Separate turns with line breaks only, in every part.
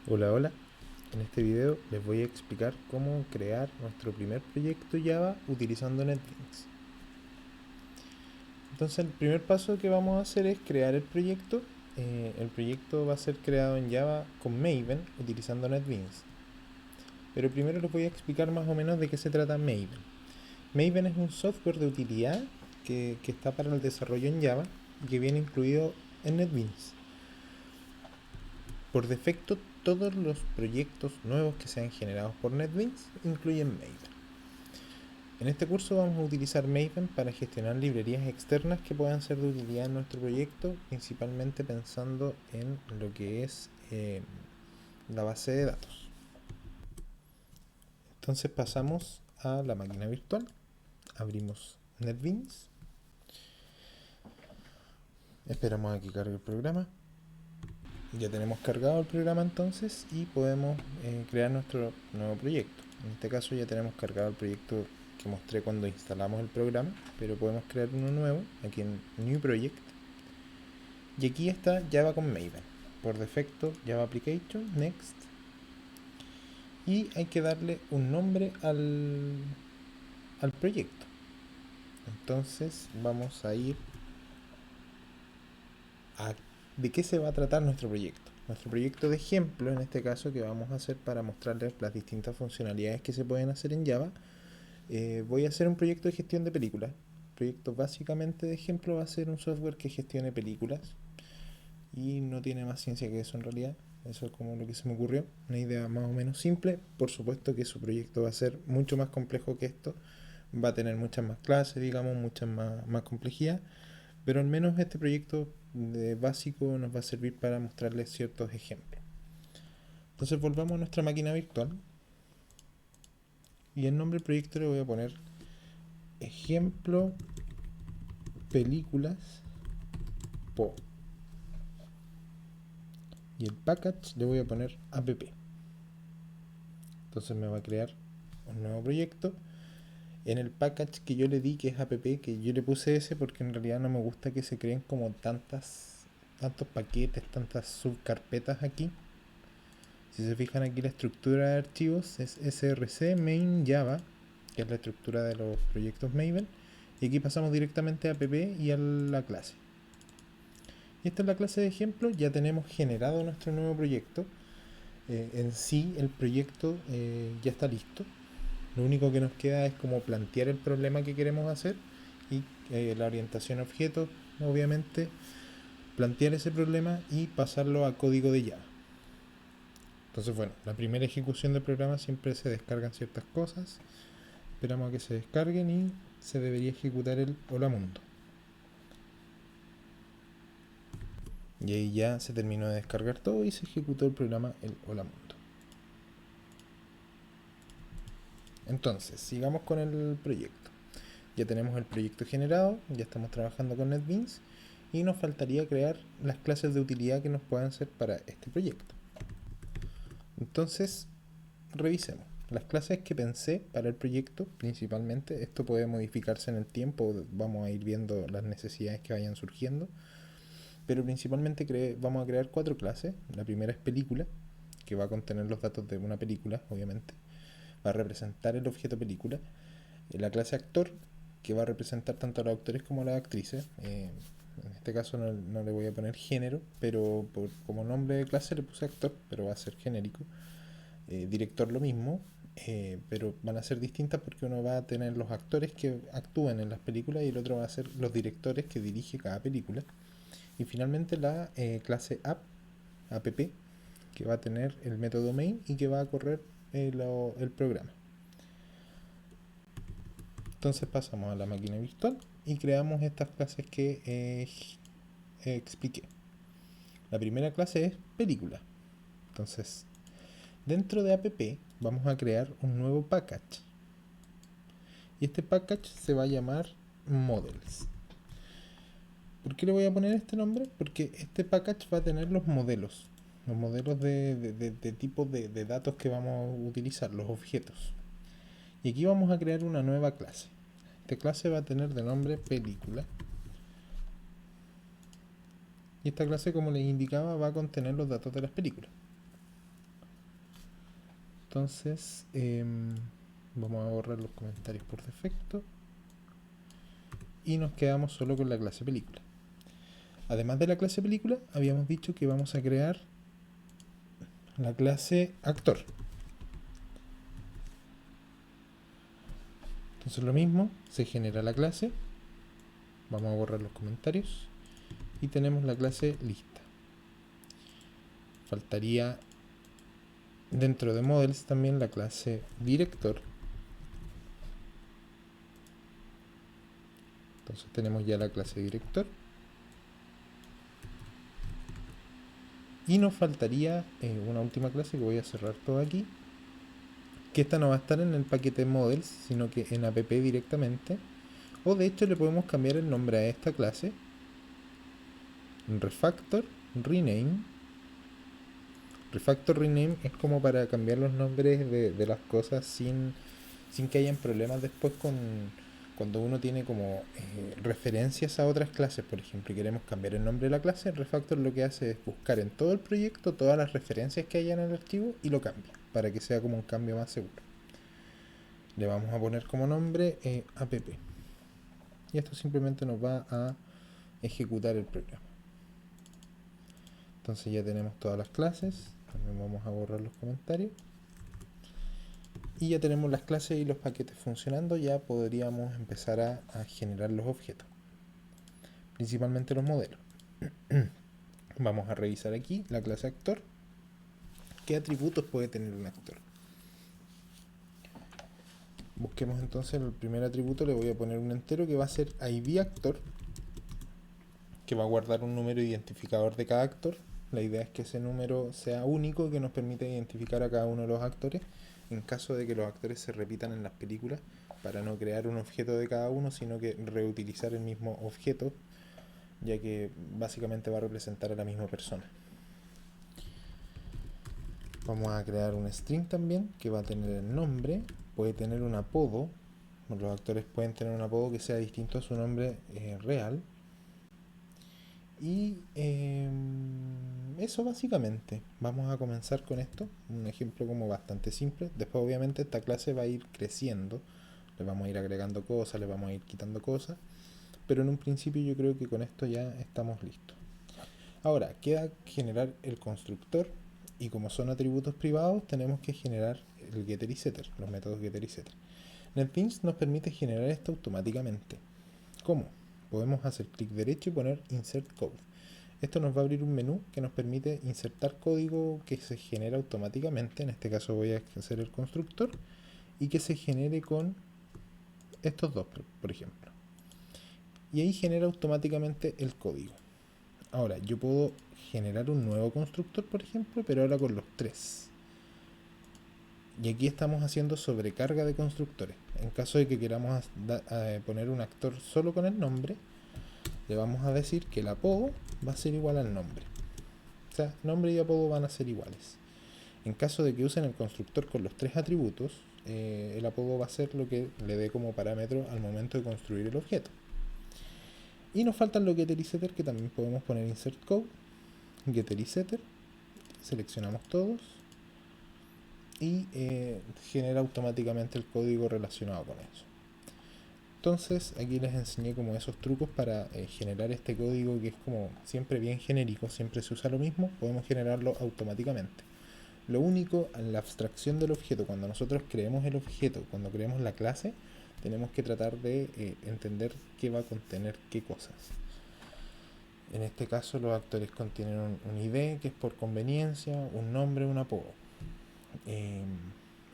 Hola, hola. En este video les voy a explicar cómo crear nuestro primer proyecto Java utilizando NetBeans. Entonces el primer paso que vamos a hacer es crear el proyecto. El proyecto va a ser creado en Java con Maven utilizando NetBeans. Pero primero les voy a explicar más o menos de qué se trata Maven. Maven es un software de utilidad que está para el desarrollo en Java y que viene incluido en NetBeans. Por defecto, todos los proyectos nuevos que sean generados por NetBeans incluyen Maven. En este curso vamos a utilizar Maven para gestionar librerías externas que puedan ser de utilidad en nuestro proyecto, principalmente pensando en lo que es la base de datos. Entonces pasamos a la máquina virtual, abrimos NetBeans, esperamos a que cargue el programa. Ya tenemos cargado el programa entonces y podemos crear nuestro nuevo proyecto. En este caso ya tenemos cargado el proyecto que mostré cuando instalamos el programa, pero podemos crear uno nuevo aquí en New Project. Y aquí está Java con Maven. Por defecto Java Application, Next. Y hay que darle un nombre al proyecto. Entonces vamos a ir a de qué se va a tratar nuestro proyecto. Nuestro proyecto de ejemplo, en este caso, que vamos a hacer para mostrarles las distintas funcionalidades que se pueden hacer en Java, voy a hacer un proyecto de gestión de películas. El proyecto básicamente de ejemplo va a ser un software que gestione películas y no tiene más ciencia que eso en realidad. Eso es como lo que se me ocurrió, una idea más o menos simple. Por supuesto que su proyecto va a ser mucho más complejo que esto, va a tener muchas más clases, digamos, mucha más complejidad, pero al menos este proyecto de básico nos va a servir para mostrarles ciertos ejemplos. Entonces volvamos a nuestra máquina virtual y el nombre del proyecto le voy a poner ejemplo películas po, y el package le voy a poner app. Entonces me va a crear un nuevo proyecto en el package que yo le di, que es app, que yo le puse ese porque en realidad no me gusta que se creen como tantos paquetes, tantas subcarpetas aquí. Si se fijan aquí, la estructura de archivos es src main java, que es la estructura de los proyectos Maven, y aquí pasamos directamente a app y a la clase. Y esta es la clase de ejemplo. Ya tenemos generado nuestro nuevo proyecto. En sí el proyecto ya está listo. Lo único que nos queda es como plantear el problema que queremos hacer y la orientación a objetos, obviamente, plantear ese problema y pasarlo a código de Java. Entonces, bueno, la primera ejecución del programa siempre se descargan ciertas cosas, esperamos a que se descarguen y se debería ejecutar el hola mundo. Y ahí ya se terminó de descargar todo y se ejecutó el programa el hola mundo. Entonces, sigamos con el proyecto. Ya tenemos el proyecto generado, ya estamos trabajando con NetBeans y nos faltaría crear las clases de utilidad que nos puedan ser para este proyecto. Entonces, revisemos. Las clases que pensé para el proyecto, principalmente, esto puede modificarse en el tiempo, vamos a ir viendo las necesidades que vayan surgiendo, pero principalmente vamos a crear 4 clases. La primera es película, que va a contener los datos de una película, obviamente, va a representar el objeto película. La clase actor, que va a representar tanto a los actores como a las actrices. En este caso no le voy a poner género, pero como nombre de clase le puse actor, pero va a ser genérico. Director lo mismo, pero van a ser distintas porque uno va a tener los actores que actúan en las películas y el otro va a ser los directores que dirige cada película. Y finalmente la clase app, que va a tener el método main y que va a correr el programa. Entonces pasamos a la máquina virtual y creamos estas clases que expliqué. La primera clase es película. Entonces, dentro de app vamos a crear un nuevo package. Y este package se va a llamar models. ¿Por qué le voy a poner este nombre? Porque este package va a tener los modelos. Los modelos de tipos de datos que vamos a utilizar, los objetos. Y aquí vamos a crear una nueva clase. Esta clase va a tener de nombre película. Y esta clase, como les indicaba, va a contener los datos de las películas. Entonces, vamos a borrar los comentarios por defecto y nos quedamos solo con la clase película. Además de la clase película, habíamos dicho que vamos a crear la clase actor. Entonces lo mismo, se genera la clase, vamos a borrar los comentarios y tenemos la clase lista. Faltaría dentro de models también la clase director. Entonces tenemos ya la clase director. Y nos faltaría una última clase que voy a cerrar todo aquí. Que esta no va a estar en el paquete models, sino que en app directamente. O de hecho le podemos cambiar el nombre a esta clase. Refactor, rename. Refactor rename es como para cambiar los nombres de las cosas sin que hayan problemas después cuando uno tiene como referencias a otras clases, por ejemplo, y queremos cambiar el nombre de la clase. El refactor lo que hace es buscar en todo el proyecto todas las referencias que haya en el archivo y lo cambia para que sea como un cambio más seguro. Le vamos a poner como nombre app y esto simplemente nos va a ejecutar el programa. Entonces ya tenemos todas las clases. También vamos a borrar los comentarios. Y ya tenemos las clases y los paquetes funcionando. Ya podríamos empezar a generar los objetos, principalmente los modelos. Vamos a revisar aquí la clase actor. ¿Qué atributos puede tener un actor? Busquemos entonces el primer atributo. Le voy a poner un entero que va a ser ID actor, que va a guardar un número identificador de cada actor. La idea es que ese número sea único y que nos permita identificar a cada uno de los actores en caso de que los actores se repitan en las películas, para no crear un objeto de cada uno, sino que reutilizar el mismo objeto, ya que básicamente va a representar a la misma persona. Vamos a crear un string también que va a tener el nombre, puede tener un apodo. Los actores pueden tener un apodo que sea distinto a su nombre real. Y eso básicamente. Vamos a comenzar con esto, un ejemplo como bastante simple. Después obviamente esta clase va a ir creciendo, le vamos a ir agregando cosas, le vamos a ir quitando cosas, pero en un principio yo creo que con esto ya estamos listos. Ahora queda generar el constructor, y como son atributos privados tenemos que generar el getter y setter, los métodos getter y setter. NetBeans nos permite generar esto automáticamente. ¿Cómo? Podemos hacer clic derecho y poner Insert Code. Esto nos va a abrir un menú que nos permite insertar código que se genera automáticamente. En este caso voy a hacer el constructor y que se genere con estos dos, por ejemplo. Y ahí genera automáticamente el código. Ahora, yo puedo generar un nuevo constructor, por ejemplo, pero ahora con los tres. Y aquí estamos haciendo sobrecarga de constructores. En caso de que queramos poner un actor solo con el nombre, le vamos a decir que el apodo va a ser igual al nombre. O sea, nombre y apodo van a ser iguales. En caso de que usen el constructor con los tres atributos, el apodo va a ser lo que le dé como parámetro al momento de construir el objeto. Y nos faltan los getter y setter, que también podemos poner insert code, getter y setter, seleccionamos todos y genera automáticamente el código relacionado con eso. Entonces aquí les enseñé como esos trucos para generar este código que es como siempre bien genérico, siempre se usa lo mismo, podemos generarlo automáticamente. Lo único, en la abstracción del objeto, cuando nosotros creemos el objeto, cuando creemos la clase, tenemos que tratar de entender qué va a contener qué cosas. En este caso los actores contienen un ID, que es por conveniencia, un nombre, un apodo.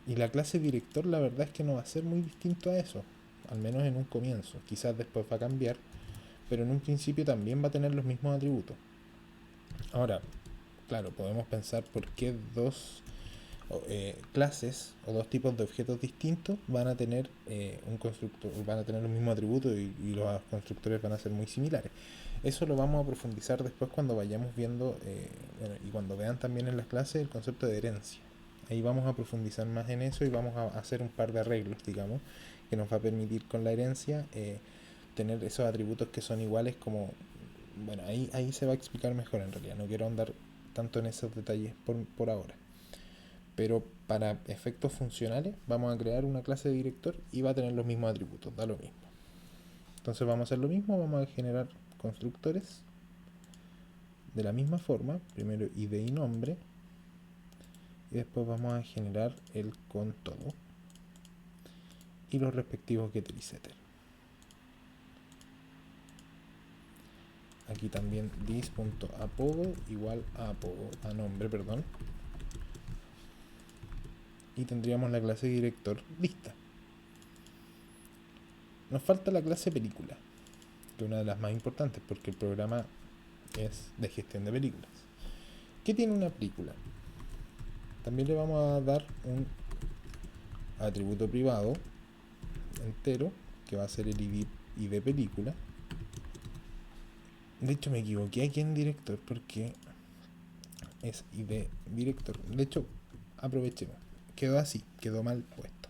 Y la clase director la verdad es que no va a ser muy distinto a eso, al menos en un comienzo. Quizás después va a cambiar, pero en un principio también va a tener los mismos atributos. Ahora, claro, podemos pensar por qué dos clases o dos tipos de objetos distintos van a tener un constructor, van a tener los mismos atributos y los constructores van a ser muy similares. Eso lo vamos a profundizar después cuando vayamos viendo y cuando vean también en las clases el concepto de herencia. Ahí vamos a profundizar más en eso y vamos a hacer un par de arreglos, digamos, que nos va a permitir con la herencia tener esos atributos que son iguales como... Bueno, ahí se va a explicar mejor en realidad, no quiero andar tanto en esos detalles por ahora. pero para efectos funcionales vamos a crear una clase de director y va a tener los mismos atributos, da lo mismo. Entonces vamos a hacer lo mismo, vamos a generar constructores de la misma forma, primero id y nombre, y después vamos a generar el con todo y los respectivos getter y setter. Aquí también this.apodo igual a apodo, a nombre, perdón. Y tendríamos la clase director lista. Nos falta la clase película, que es una de las más importantes porque el programa es de gestión de películas. ¿Qué tiene una película? También le vamos a dar un atributo privado entero que va a ser el ID película. De hecho me equivoqué aquí en director porque es ID director. De hecho, aprovechemos. Quedó así, quedó mal puesto.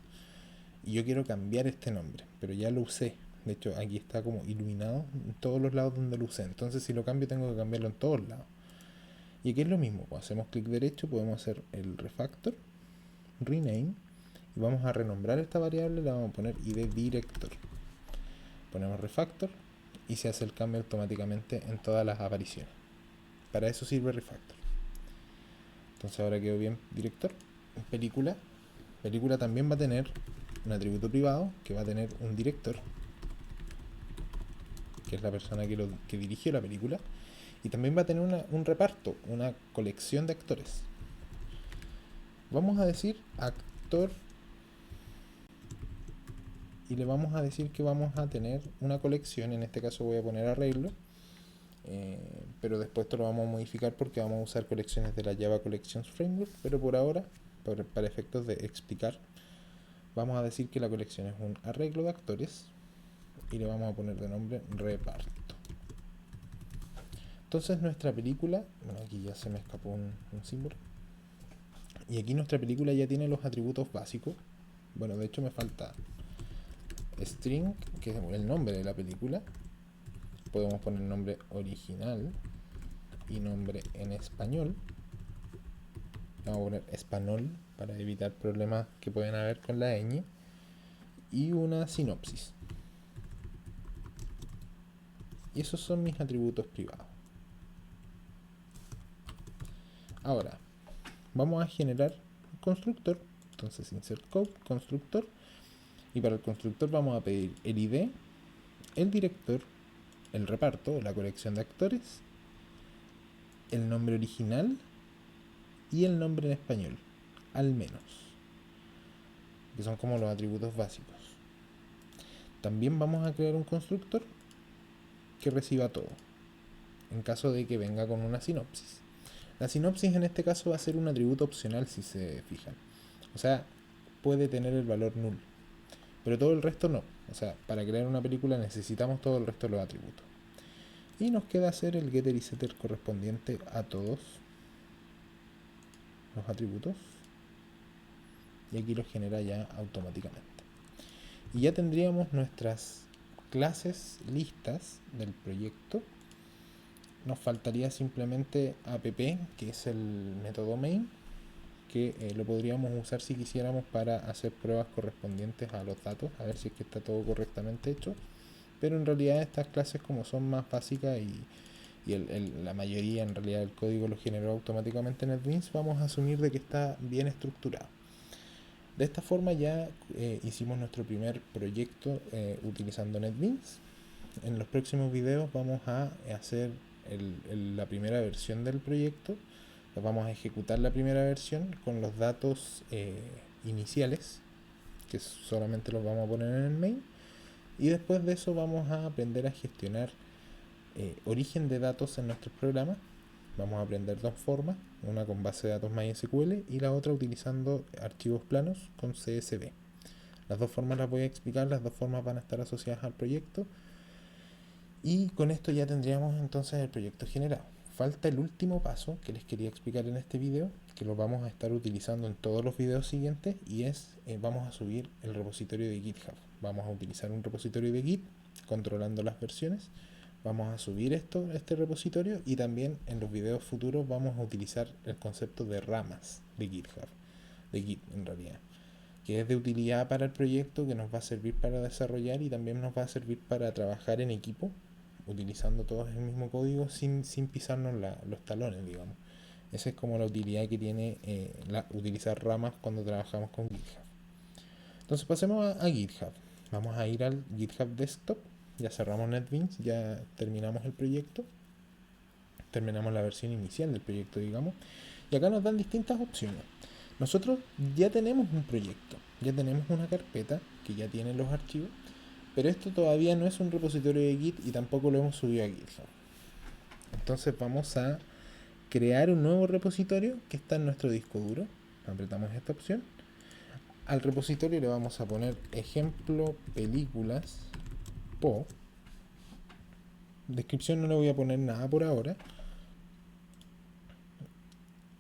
Y yo quiero cambiar este nombre, pero ya lo usé. De hecho, aquí está como iluminado en todos los lados donde lo usé. Entonces, si lo cambio, tengo que cambiarlo en todos lados. Y aquí es lo mismo. Pues hacemos clic derecho, podemos hacer el refactor, rename, y vamos a renombrar esta variable. Le vamos a poner id director. Ponemos refactor y se hace el cambio automáticamente en todas las apariciones. Para eso sirve refactor. Entonces ahora quedó bien director. Película. Película también va a tener un atributo privado que va a tener un director, que es la persona que dirigió la película, y también va a tener un reparto, una colección de actores. Vamos a decir actor y le vamos a decir que vamos a tener una colección. En este caso voy a poner arreglo, pero después esto lo vamos a modificar porque vamos a usar colecciones de la Java Collections Framework, pero por ahora, para efectos de explicar, vamos a decir que la colección es un arreglo de actores y le vamos a poner de nombre reparto. Entonces nuestra película, bueno, aquí ya se me escapó un símbolo, y aquí nuestra película ya tiene los atributos básicos. Bueno, de hecho me falta string, que es el nombre de la película. Podemos poner nombre original y nombre en español. Vamos a poner español para evitar problemas que pueden haber con la ñ. Y una sinopsis. Y esos son mis atributos privados. Ahora, vamos a generar un constructor. Entonces insert code, constructor. Y para el constructor vamos a pedir el ID, el director, el reparto, la colección de actores, el nombre original y el nombre en español, al menos, que son como los atributos básicos. También vamos a crear un constructor que reciba todo, en caso de que venga con una sinopsis. La sinopsis en este caso va a ser un atributo opcional, si se fijan. O sea, puede tener el valor null, pero todo el resto no. O sea, para crear una película necesitamos todo el resto de los atributos. Y nos queda hacer el getter y setter correspondiente a todos los atributos. Y aquí los genera ya automáticamente. Y ya tendríamos nuestras clases listas del proyecto. Nos faltaría simplemente app, que es el método main, que lo podríamos usar si quisiéramos para hacer pruebas correspondientes a los datos, a ver si es que está todo correctamente hecho. Pero en realidad estas clases, como son más básicas y la mayoría en realidad del código lo generó automáticamente NetBeans, vamos a asumir de que está bien estructurado. De esta forma ya hicimos nuestro primer proyecto utilizando NetBeans. En los próximos videos vamos a hacer la primera versión del proyecto. Vamos a ejecutar la primera versión con los datos iniciales, que solamente los vamos a poner en el main. Y después de eso vamos a aprender a gestionar origen de datos en nuestros programas. Vamos a aprender dos formas, una con base de datos MySQL y la otra utilizando archivos planos con CSV. Las dos formas las voy a explicar, las dos formas van a estar asociadas al proyecto. Y con esto ya tendríamos entonces el proyecto generado. Falta el último paso que les quería explicar en este video, que lo vamos a estar utilizando en todos los videos siguientes, y es vamos a subir el repositorio de GitHub. Vamos a utilizar un repositorio de Git controlando las versiones. Vamos a subir este repositorio, y también en los videos futuros vamos a utilizar el concepto de ramas de GitHub. de Git en realidad, que es de utilidad para el proyecto, que nos va a servir para desarrollar y también nos va a servir para trabajar en equipo, utilizando todos el mismo código sin pisarnos los talones, digamos. Esa es como la utilidad que tiene utilizar ramas cuando trabajamos con GitHub. Entonces pasemos a GitHub. Vamos a ir al GitHub Desktop. Ya cerramos NetBeans, ya terminamos el proyecto. Terminamos la versión inicial del proyecto, digamos. Y acá nos dan distintas opciones. Nosotros ya tenemos un proyecto, ya tenemos una carpeta que ya tiene los archivos, pero esto todavía no es un repositorio de Git y tampoco lo hemos subido a GitHub. Entonces vamos a crear un nuevo repositorio que está en nuestro disco duro. Apretamos esta opción. Al repositorio le vamos a poner ejemplo películas po. Descripción no le voy a poner nada por ahora.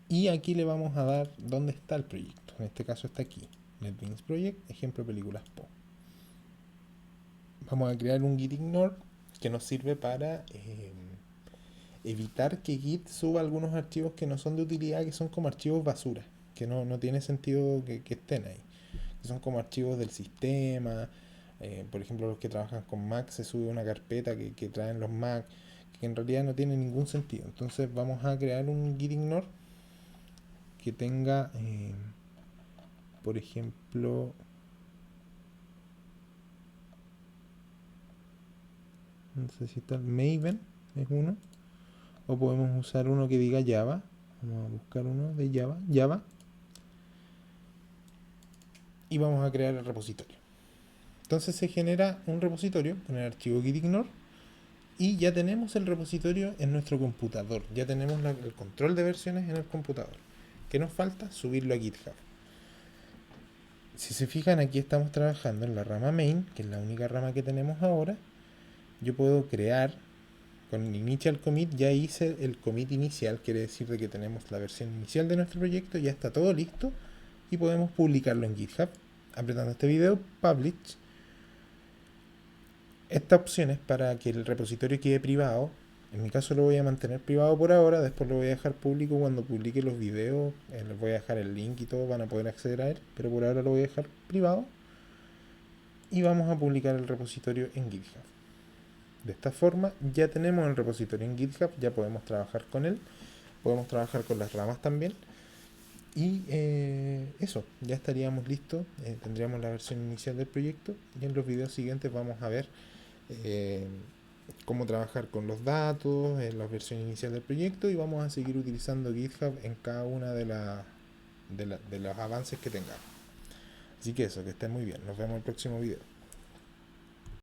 Y aquí le vamos a dar dónde está el proyecto. En este caso está aquí. NetBeans Project, ejemplo películas po. Vamos a crear un git ignore que nos sirve para evitar que Git suba algunos archivos que no son de utilidad, que son como archivos basura, que no tiene sentido que estén ahí. Que son como archivos del sistema. Por ejemplo, los que trabajan con Mac, se sube una carpeta que traen los Mac, que en realidad no tiene ningún sentido. Entonces vamos a crear un git ignore que tenga, por ejemplo, no sé si está el Maven, es uno, o podemos usar uno que diga Java. Vamos a buscar uno de Java, y vamos a crear el repositorio. Entonces se genera un repositorio con el archivo gitignore y ya tenemos el repositorio en nuestro computador, ya tenemos el control de versiones en el computador. ¿Qué nos falta? Subirlo a GitHub. Si se fijan, aquí estamos trabajando en la rama main, que es la única rama que tenemos ahora. Yo puedo crear con initial commit, ya hice el commit inicial, quiere decir de que tenemos la versión inicial de nuestro proyecto, ya está todo listo y podemos publicarlo en GitHub. Apretando este video, publish. Esta opción es para que el repositorio quede privado. En mi caso lo voy a mantener privado por ahora, después lo voy a dejar público cuando publique los videos. Les voy a dejar el link y todo, van a poder acceder a él, pero por ahora lo voy a dejar privado. Y vamos a publicar el repositorio en GitHub. De esta forma ya tenemos el repositorio en GitHub, ya podemos trabajar con él, podemos trabajar con las ramas también. Y eso, ya estaríamos listos, tendríamos la versión inicial del proyecto y en los videos siguientes vamos a ver cómo trabajar con los datos, en la versión inicial del proyecto y vamos a seguir utilizando GitHub en cada una de los avances que tengamos. Así que eso, que estén muy bien, nos vemos en el próximo video.